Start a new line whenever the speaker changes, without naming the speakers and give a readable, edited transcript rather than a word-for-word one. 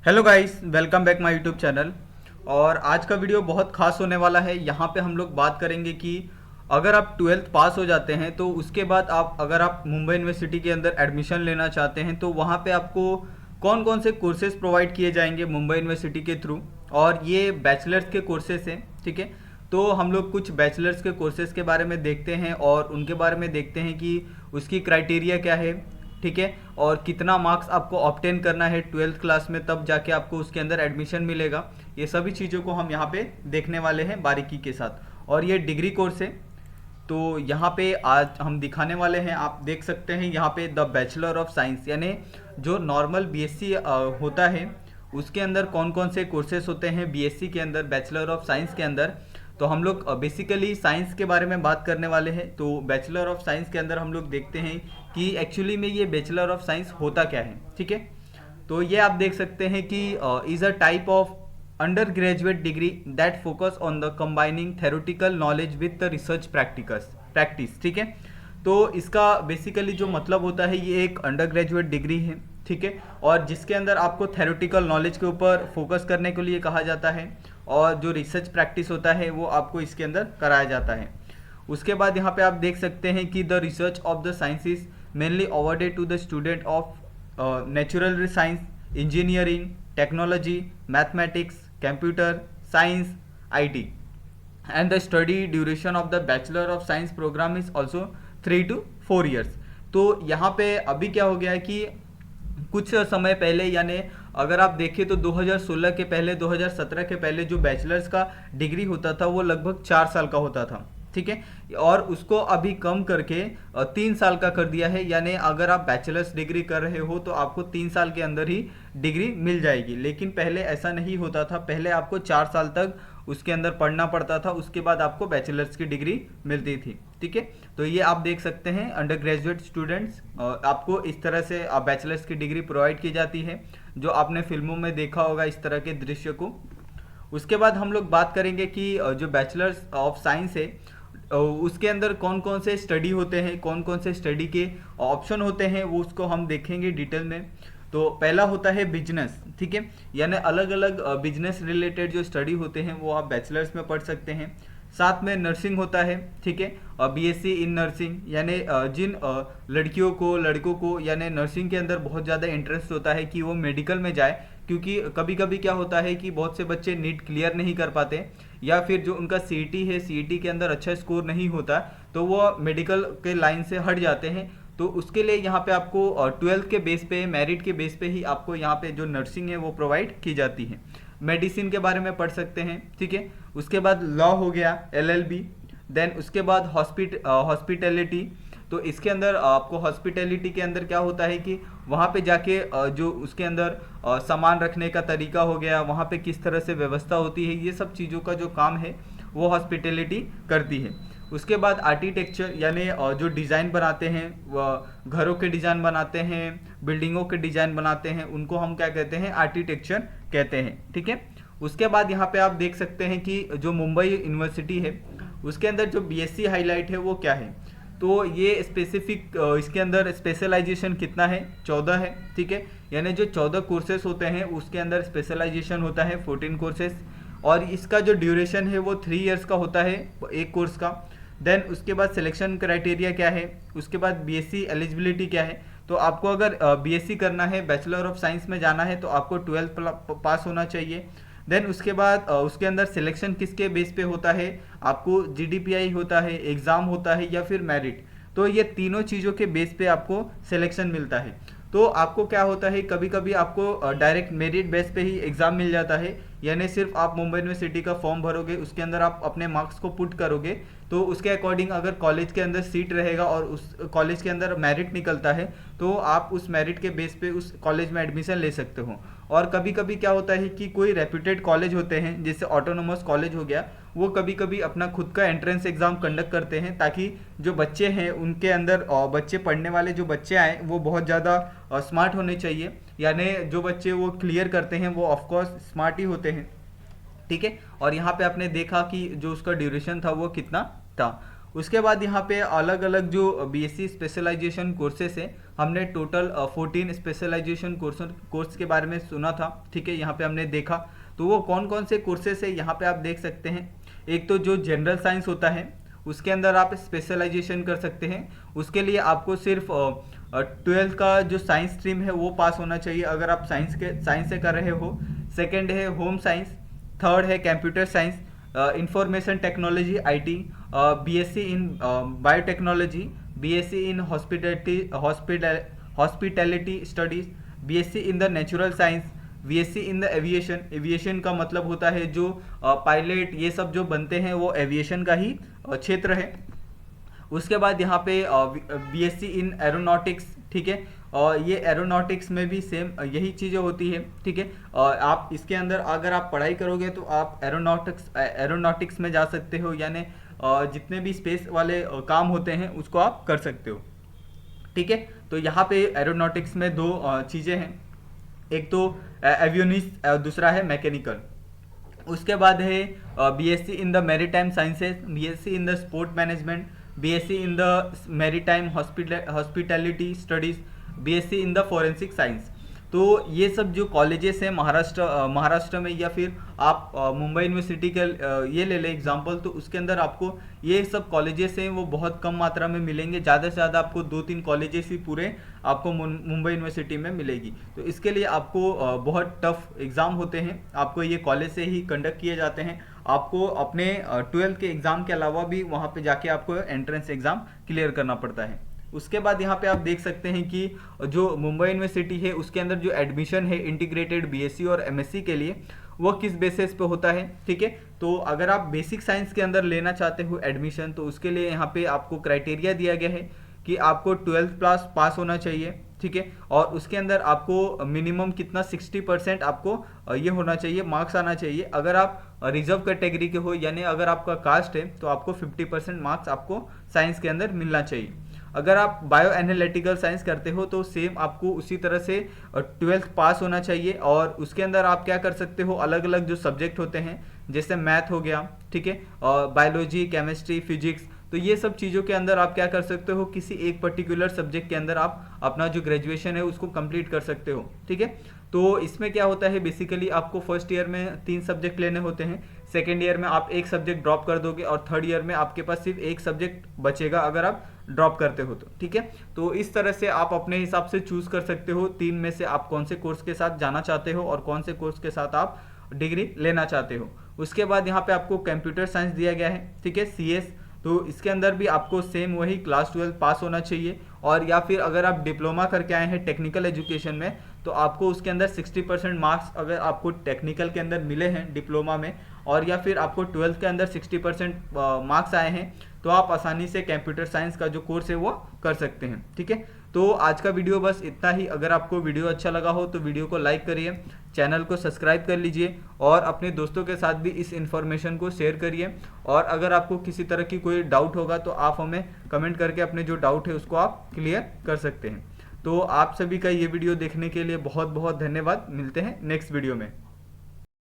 Hello guys, welcome back my YouTube channel. और आज का वीडियो बहुत खास होने वाला है। यहाँ पे हम लोग बात करेंगे कि अगर आप ट्वेल्थ पास हो जाते हैं तो उसके बाद अगर आप मुंबई यूनिवर्सिटी के अंदर एडमिशन लेना चाहते हैं तो वहाँ पे आपको कौन कौन से कोर्सेज प्रोवाइड किए जाएंगे मुंबई यूनिवर्सिटी के थ्रू। और ये बैचलर्स के कोर्सेज हैं, ठीक है। तो हम लोग कुछ बैचलर्स के कोर्सेज के बारे में देखते हैं और उनके बारे में देखते हैं कि उसकी क्राइटेरिया क्या है, ठीक है। और कितना मार्क्स आपको ऑब्टेन करना है ट्वेल्थ क्लास में, तब जाके आपको उसके अंदर एडमिशन मिलेगा। ये सभी चीज़ों को हम यहाँ पे देखने वाले हैं बारीकी के साथ। और ये डिग्री कोर्स है, तो यहाँ पे आज हम दिखाने वाले हैं। आप देख सकते हैं यहाँ पे द बैचलर ऑफ साइंस, यानी जो नॉर्मल बीएससी होता है उसके अंदर कौन कौन से कोर्सेज होते हैं बीएससी के अंदर, बैचलर ऑफ साइंस के अंदर। तो हम लोग बेसिकली साइंस के बारे में बात करने वाले हैं। तो बैचलर ऑफ साइंस के अंदर हम लोग देखते हैं कि एक्चुअली में ये बैचलर ऑफ साइंस होता क्या है, ठीक है। तो ये आप देख सकते हैं कि is a type of under graduate degree that focus on the combining theoretical knowledge with the research practice, ठीक है। तो इसका बेसिकली जो मतलब होता है, ये एक अंडर ग्रेजुएट डिग्री है, ठीक है। और जिसके अंदर आपको थेरोटिकल नॉलेज के ऊपर फोकस करने के लिए कहा जाता है और जो रिसर्च प्रैक्टिस होता है वो आपको इसके अंदर कराया जाता है। उसके बाद यहाँ पे आप देख सकते हैं कि the research of the science is mainly awarded to the student of natural science, engineering, technology, mathematics, computer science, IT. And the study duration of the bachelor of science programme is also 3 to 4 years। तो यहाँ पे अभी क्या हो गया है कि कुछ समय पहले, यानी अगर आप देखें तो 2016 के पहले, 2017 के पहले जो बैचलर्स का डिग्री होता था वो लगभग 4 साल का होता था, ठीक है। और उसको अभी कम करके 3 साल का कर दिया है। यानी अगर आप बैचलर्स डिग्री कर रहे हो तो आपको 3 साल के अंदर ही डिग्री मिल जाएगी। लेकिन पहले ऐसा नहीं होता था, पहले आपको 4 साल तक उसके अंदर पढ़ना पड़ता था, उसके बाद आपको बैचलर्स की डिग्री मिलती थी, ठीक है। तो ये आप देख सकते हैं अंडर ग्रेजुएट स्टूडेंट्स, आपको इस तरह से बैचलर्स की डिग्री प्रोवाइड की जाती है, जो आपने फिल्मों में देखा होगा इस तरह के दृश्य को। उसके बाद हम लोग बात करेंगे कि जो बैचलर्स ऑफ साइंस है उसके अंदर कौन कौन से स्टडी होते हैं, कौन कौन से स्टडी के ऑप्शन होते हैं, वो उसको हम देखेंगे डिटेल में। तो पहला होता है बिजनेस, ठीक है। यानी अलग अलग बिजनेस रिलेटेड जो स्टडी होते हैं वो आप बैचलर्स में पढ़ सकते हैं। साथ में नर्सिंग होता है, ठीक है, बीएससी इन नर्सिंग। यानी जिन लड़कियों को, लड़कों को यानी नर्सिंग के अंदर बहुत ज़्यादा इंटरेस्ट होता है कि वो मेडिकल में जाए, क्योंकि कभी कभी क्या होता है कि बहुत से बच्चे नीट क्लियर नहीं कर पाते, या फिर जो उनका सीईटी है, सीईटी के अंदर अच्छा स्कोर नहीं होता, तो वो मेडिकल के लाइन से हट जाते हैं। तो उसके लिए यहाँ पे आपको ट्वेल्थ के बेस पे, मेरिट के बेस पे ही आपको यहाँ पे जो नर्सिंग है वो प्रोवाइड की जाती है। मेडिसिन के बारे में पढ़ सकते हैं, ठीक है। उसके बाद लॉ हो गया, एलएलबी। देन उसके बाद हॉस्पिटैलिटी। तो इसके अंदर आपको हॉस्पिटैलिटी के अंदर क्या होता है कि वहाँ पे जाके जो उसके अंदर सामान रखने का तरीका हो गया, वहाँ पे किस तरह से व्यवस्था होती है, ये सब चीज़ों का जो काम है वो हॉस्पिटैलिटी करती है। उसके बाद आर्किटेक्चर, यानी जो डिज़ाइन बनाते हैं, घरों के डिज़ाइन बनाते हैं, बिल्डिंगों के डिज़ाइन बनाते हैं, उनको हम क्या कहते हैं, आर्किटेक्चर कहते हैं, ठीक है। उसके बाद यहाँ पे आप देख सकते हैं कि जो मुंबई यूनिवर्सिटी है उसके अंदर जो बीएससी हाईलाइट है वो क्या है। तो ये स्पेसिफिक इसके अंदर स्पेशलाइजेशन कितना है, 14 है, ठीक है। यानी जो 14 कोर्सेज होते हैं उसके अंदर स्पेशलाइजेशन होता है 14 कोर्सेज। और इसका जो ड्यूरेशन है वो 3 इयर्स का होता है एक कोर्स का। देन उसके बाद सिलेक्शन क्राइटेरिया क्या है, उसके बाद बीएससी एलिजिबिलिटी क्या है। तो आपको अगर बीएससी करना है, बैचलर ऑफ साइंस में जाना है, तो आपको 12th पास होना चाहिए। देन उसके बाद उसके अंदर सिलेक्शन किसके बेस पे होता है, आपको जीडीपीआई होता है, एग्ज़ाम होता है, या फिर मेरिट। तो ये तीनों चीज़ों के बेस पे आपको सिलेक्शन मिलता है। तो आपको क्या होता है, कभी कभी आपको डायरेक्ट मेरिट बेस पे ही एग्ज़ाम मिल जाता है। यानी सिर्फ आप मुंबई यूनिवर्सिटी का फॉर्म भरोगे, उसके अंदर आप अपने मार्क्स को पुट करोगे, तो उसके अकॉर्डिंग अगर कॉलेज के अंदर सीट रहेगा और उस कॉलेज के अंदर मेरिट निकलता है तो आप उस मेरिट के बेस पे उस कॉलेज में एडमिशन ले सकते हो। और कभी कभी क्या होता है कि कोई रेप्यूटेड कॉलेज होते हैं, जैसे ऑटोनोमस कॉलेज हो गया, वो कभी कभी अपना खुद का एंट्रेंस एग्ज़ाम कंडक्ट करते हैं, ताकि जो बच्चे हैं उनके अंदर बच्चे पढ़ने वाले जो बच्चे आए वो बहुत ज़्यादा स्मार्ट होने चाहिए। यानी जो बच्चे वो क्लियर करते हैं वो ऑफकोर्स स्मार्ट ही होते हैं, ठीक है। और यहाँ पे आपने देखा कि जो उसका ड्यूरेशन था वो कितना था। उसके बाद यहाँ पे अलग अलग जो बीएससी स्पेशलाइजेशन कोर्सेस है, हमने टोटल 14 स्पेशलाइजेशन कोर्स के बारे में सुना था, ठीक है। यहाँ पे हमने देखा तो वो कौन कौन से कोर्सेस है यहाँ पे आप देख सकते हैं। एक तो जो जनरल साइंस होता है उसके अंदर आप स्पेशलाइजेशन कर सकते हैं। उसके लिए आपको सिर्फ 12th का जो साइंस स्ट्रीम है वो पास होना चाहिए अगर आप साइंस से कर रहे हो। सेकंड है होम साइंस, थर्ड है computer science, information technology IT, BSc in biotechnology, BSc in hospitality studies, BSc in the natural science, BSc in the aviation. Aviation का मतलब होता है जो पायलट ये सब जो बनते हैं वो एविएशन का ही क्षेत्र है। उसके बाद यहाँ पे बीएससी इन एरोनॉटिक्स, ठीक है। और ये एरोनॉटिक्स में भी सेम यही चीज़ें होती है, ठीक है। और आप इसके अंदर अगर आप पढ़ाई करोगे तो आप एरोनॉटिक्स में जा सकते हो, यानी जितने भी स्पेस वाले काम होते हैं उसको आप कर सकते हो, ठीक है। तो यहाँ पे एरोनॉटिक्स में दो चीज़ें हैं, एक तो एवियोनिक्स, दूसरा है मैकेनिकल। उसके बाद है BSc in the maritime sciences, BSc in the sport management, BSc in the maritime hospitality studies, BSc in the forensic science. तो ये सब जो कॉलेजेस हैं महाराष्ट्र में, या फिर आप मुंबई यूनिवर्सिटी के ये ले लें एग्जांपल, तो उसके अंदर आपको ये सब कॉलेजेस हैं वो बहुत कम मात्रा में मिलेंगे। ज़्यादा से ज़्यादा आपको 2-3 कॉलेजेस ही पूरे आपको मुंबई यूनिवर्सिटी में मिलेगी। तो इसके लिए आपको बहुत टफ एग्ज़ाम होते हैं, आपको ये कॉलेज से ही कंडक्ट किए जाते हैं। आपको अपने 12th के एग्ज़ाम के अलावा भी वहाँ पे जाके आपको एंट्रेंस एग्ज़ाम क्लियर करना पड़ता है। उसके बाद यहाँ पे आप देख सकते हैं कि जो मुंबई यूनिवर्सिटी है उसके अंदर जो एडमिशन है इंटीग्रेटेड बीएससी और एमएससी के लिए, वो किस बेसिस पे होता है, ठीक है। तो अगर आप बेसिक साइंस के अंदर लेना चाहते हो एडमिशन, तो उसके लिए यहाँ पे आपको क्राइटेरिया दिया गया है कि आपको 12th क्लास पास होना चाहिए, ठीक है। और उसके अंदर आपको मिनिमम कितना 60% आपको ये होना चाहिए, मार्क्स आना चाहिए। अगर आप रिजर्व कैटेगरी के हो, यानी अगर आपका कास्ट है, तो आपको 50% मार्क्स आपको साइंस के अंदर मिलना चाहिए। अगर आप बायो एनालिटिकल साइंस करते हो तो सेम आपको उसी तरह से 12th पास होना चाहिए। और उसके अंदर आप क्या कर सकते हो, अलग अलग जो सब्जेक्ट होते हैं जैसे मैथ हो गया, ठीक है, और बायोलॉजी, केमिस्ट्री, फिजिक्स, तो ये सब चीज़ों के अंदर आप क्या कर सकते हो, किसी एक पर्टिकुलर सब्जेक्ट के अंदर आप अपना जो ग्रेजुएशन है उसको कंप्लीट कर सकते हो, ठीक है। तो इसमें क्या होता है, बेसिकली आपको फर्स्ट ईयर में 3 सब्जेक्ट लेने होते हैं, सेकेंड ईयर में आप एक सब्जेक्ट ड्रॉप कर दोगे, और थर्ड ईयर में आपके पास सिर्फ एक सब्जेक्ट बचेगा अगर आप ड्रॉप करते हो तो, ठीक है। तो इस तरह से आप अपने हिसाब से चूज कर सकते हो 3 में से आप कौन से कोर्स के साथ जाना चाहते हो और कौन से कोर्स के साथ आप डिग्री लेना चाहते हो। उसके बाद यहाँ पे आपको कंप्यूटर साइंस दिया गया है, ठीक है, सीएस। तो इसके अंदर भी आपको सेम वही क्लास 12 पास होना चाहिए, और या फिर अगर आप डिप्लोमा करके आए हैं टेक्निकल एजुकेशन में, तो आपको उसके अंदर 60% मार्क्स अगर आपको टेक्निकल के अंदर मिले हैं डिप्लोमा में, और या फिर आपको 12th के अंदर 60% मार्क्स आए हैं, तो आप आसानी से कंप्यूटर साइंस का जो कोर्स है वो कर सकते हैं, ठीक है। तो आज का वीडियो बस इतना ही। अगर आपको वीडियो अच्छा लगा हो तो वीडियो को लाइक करिए, चैनल को सब्सक्राइब कर लीजिए, और अपने दोस्तों के साथ भी इस इन्फॉर्मेशन को शेयर करिए। और अगर आपको किसी तरह की कोई डाउट होगा तो आप हमें कमेंट करके अपने जो डाउट है उसको आप क्लियर कर सकते हैं। तो आप सभी का ये वीडियो देखने के लिए बहुत बहुत धन्यवाद। मिलते हैं नेक्स्ट वीडियो में।